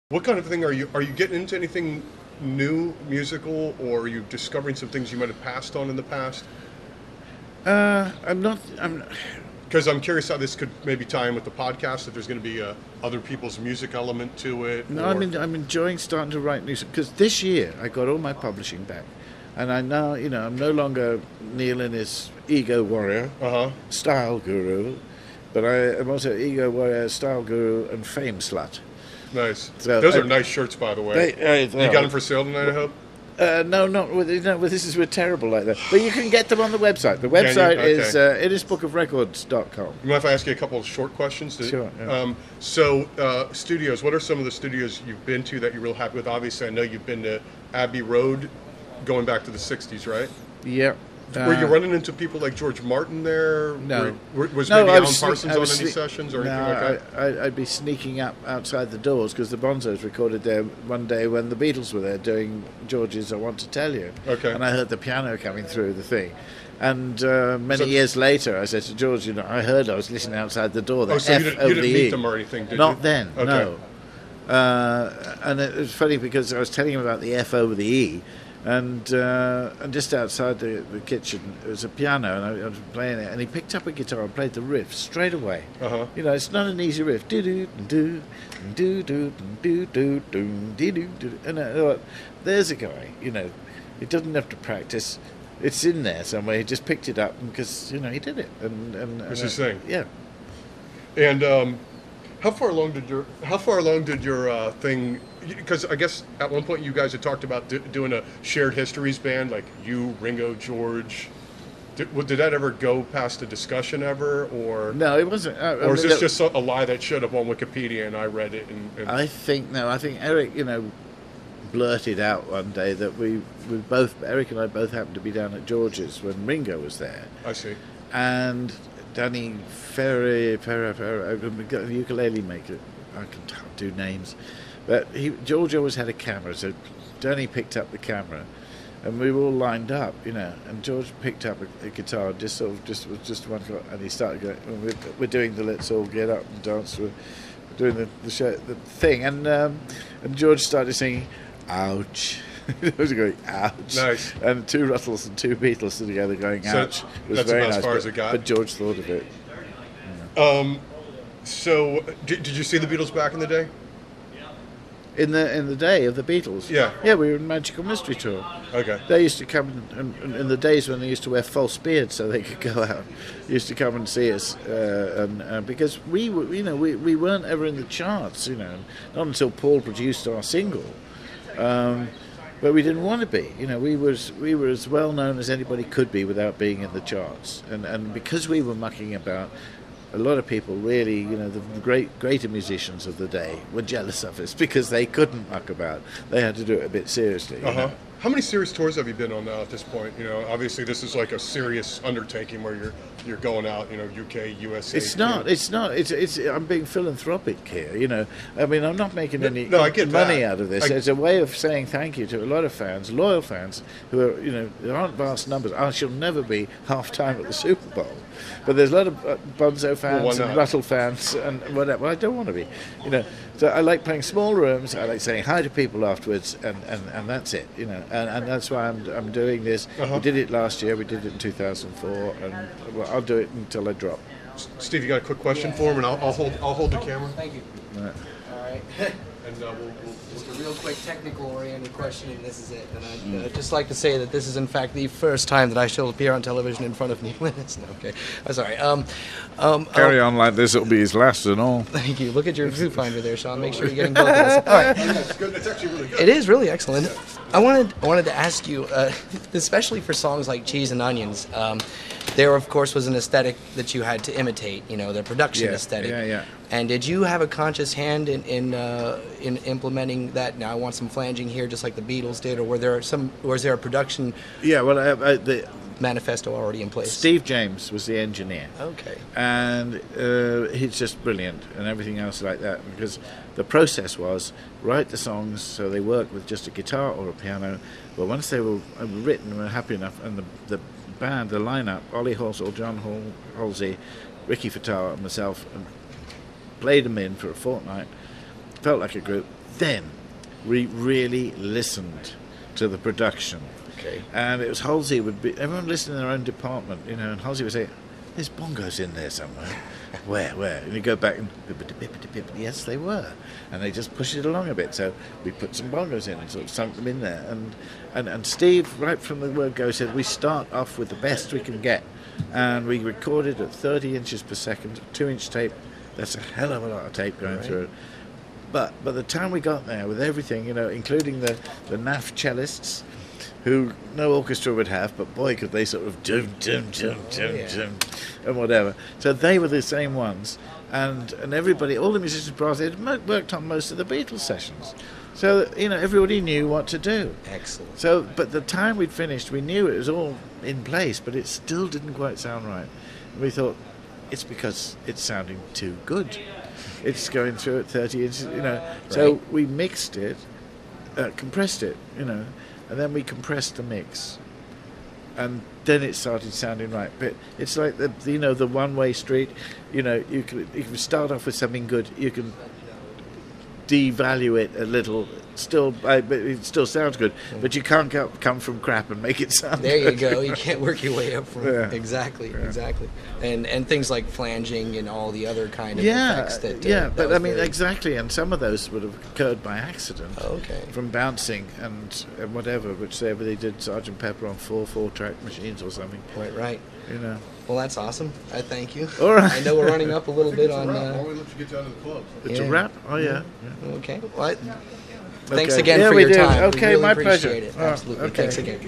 What kind of thing are you getting into anything new musical, or are you discovering some things you might have passed on in the past? I'm not. I'm. Because I'm curious how this could maybe tie in with the podcast. If there's going to be other people's music element to it, No, or I'm enjoying starting to write music because this year I got all my publishing back, and I now, I'm no longer Neil and his ego warrior, uh huh, style guru, but I am also ego warrior, style guru, and fame slut. nice. So Those are nice shirts, by the way. they You got are. them for sale tonight, I hope. No, not with no. Well, this is we're terrible like that. But you can get them on the website. The website Okay. is itisbookofrecords.com. You mind if I ask you a couple of short questions? Sure, yeah. Studios. What are some of the studios you've been to that you're real happy with? Obviously, I know you've been to Abbey Road, going back to the '60s, right? Yeah. Were you running into people like George Martin there? No. Was No, maybe I Alan was Parsons I on was any sne- sessions or no, anything like that? I'd be sneaking up outside the doors because the Bonzos recorded there one day when the Beatles were there doing George's "I Want to Tell You." Okay. And I heard the piano coming through the thing. And many So- years later, I said to George, I heard I was listening outside the door. The Oh, so you F-O-V-E. didn't meet them or anything, did you? Not then, Okay. no. And it was funny because I was telling him about the F over the E, and just outside the kitchen there was a piano, and I was playing it, and he picked up a guitar and played the riff straight away. Uh-huh. It's not an easy riff. Do do do do do do do do do do. And I thought, there's a guy. He doesn't have to practice. It's in there somewhere. He just picked it up because he did it. And It's his thing. Yeah. And how far along did your thing? Because I guess at one point you guys had talked about doing a shared histories band, like you, Ringo, George. Did that ever go past a discussion ever, or No, it wasn't. or is this just a lie that showed up on Wikipedia and I read it? And I think Eric, blurted out one day that Eric and I both happened to be down at George's when Ringo was there, I see. and Danny Ferrer, a ukulele maker. I can do names, but George always had a camera, so Danny picked up the camera, and we were all lined up, and George picked up a guitar and just was just one, and he started going. And we're doing the "Let's All Get Up and Dance." We're doing the show, the thing, and George started singing, "Ouch." It was going, ouch. Nice. And two Ruttles and two Beatles together going, So ouch. It was that's very about as nice, far but, as it got? but George thought of it. So did you see the Beatles back in the day? In the day of the Beatles. Yeah. Yeah, we were in Magical Mystery Tour. Okay. They used to come in the days when they used to wear false beards so they could go out. Used to come and see us, and because we we weren't ever in the charts, not until Paul produced our single. But we didn't want to be. We were as well known as anybody could be without being in the charts. And because we were mucking about, a lot of people really, the greater musicians of the day were jealous of us because they couldn't muck about. They had to do it a bit seriously. How many serious tours have you been on now at this point? Obviously this is like a serious undertaking where you're going out, UK, USA. It's not. It's. I'm being philanthropic here. I mean, I'm not making any No, I get money that. out of this. It's a way of saying thank you to a lot of fans, loyal fans, who are. There aren't vast numbers. I shall never be half time at the Super Bowl, but there's a lot of Bonzo fans and Ruttle fans and whatever. Well, I don't want to be. So I like playing small rooms. I like saying hi to people afterwards, and that's it. And that's why I'm doing this. We did it last year. We did it in 2004, and I'll do it until I drop. Steve, you got a quick question for him, and I'll hold the camera. Thank you. Right. All right. And Just a real quick technical-oriented question, and this is it. And I'd just like to say that this is, in fact, the first time that I shall appear on television in front of Neil Innes. No, okay. I'm sorry. Carry on like this. It'll be his last and all. Thank you. Look at your viewfinder there, Sean. Make sure you're getting both of us. All right. It's good. It's actually really good. It is really excellent. I wanted to ask you, especially for songs like Cheese and Onions, there, of course, was an aesthetic that you had to imitate, the production aesthetic. Yeah. And did you have a conscious hand in implementing that? Now I want some flanging here, just like the Beatles did, or was there a production Yeah. Well, the manifesto already in place? Steve James was the engineer. Okay. And he's just brilliant and everything else like that, because the process was write the songs so they work with just a guitar or a piano, but once they were written and were happy enough, and the band, the lineup, Ollie Halsall, John Halsey, Ricky Fatawa and myself, and played them in for a fortnight, felt like a group, then we really listened to the production. Okay. And it was Halsey would be, everyone listened in their own department, you know, and Halsey would say, there's bongos in there somewhere. Where? And you go back and, yes, they were. And they just pushed it along a bit. So we put some bongos in and sort of sunk them in there. And Steve, right from the word go, said, we start off with the best we can get. And we recorded at 30 inches per second, 2-inch tape. That's a hell of a lot of tape going through it. But by the time we got there with everything, you know, including the NAF cellists, who no orchestra would have, but boy, could they sort of dum, and whatever. So they were the same ones. And everybody, all the musicians brass, they'd worked on most of the Beatles sessions. So, you know, everybody knew what to do. Excellent. So, but the time we'd finished, we knew it was all in place, but it still didn't quite sound right. And we thought, it's because it's sounding too good. It's going through at 30 inches, you know. So Right. we mixed it, compressed it, you know, and then we compressed the mix. And then it started sounding right. But it's like the one-way street. You know, you can start off with something good. You can devalue it a little. Still, but it still sounds good. But you can't come from crap and make it sound. There you good. go. You can't work your way up from exactly. And things like flanging and all the other kind of effects that. But I mean, exactly. And some of those would have occurred by accident. Okay. From bouncing and whatever, which they did Sgt. Pepper on 4-4-track machines or something. Right. You know. Well, that's awesome. I thank you. All right. I know we're running up a little bit on. Why don't we let you get down to the club? It's Yeah. a wrap. Oh yeah. Okay. Well, thanks Okay. again Yeah, for we your do. time. Okay, we really my appreciate pleasure. it. Oh, Absolutely. okay. Thanks again.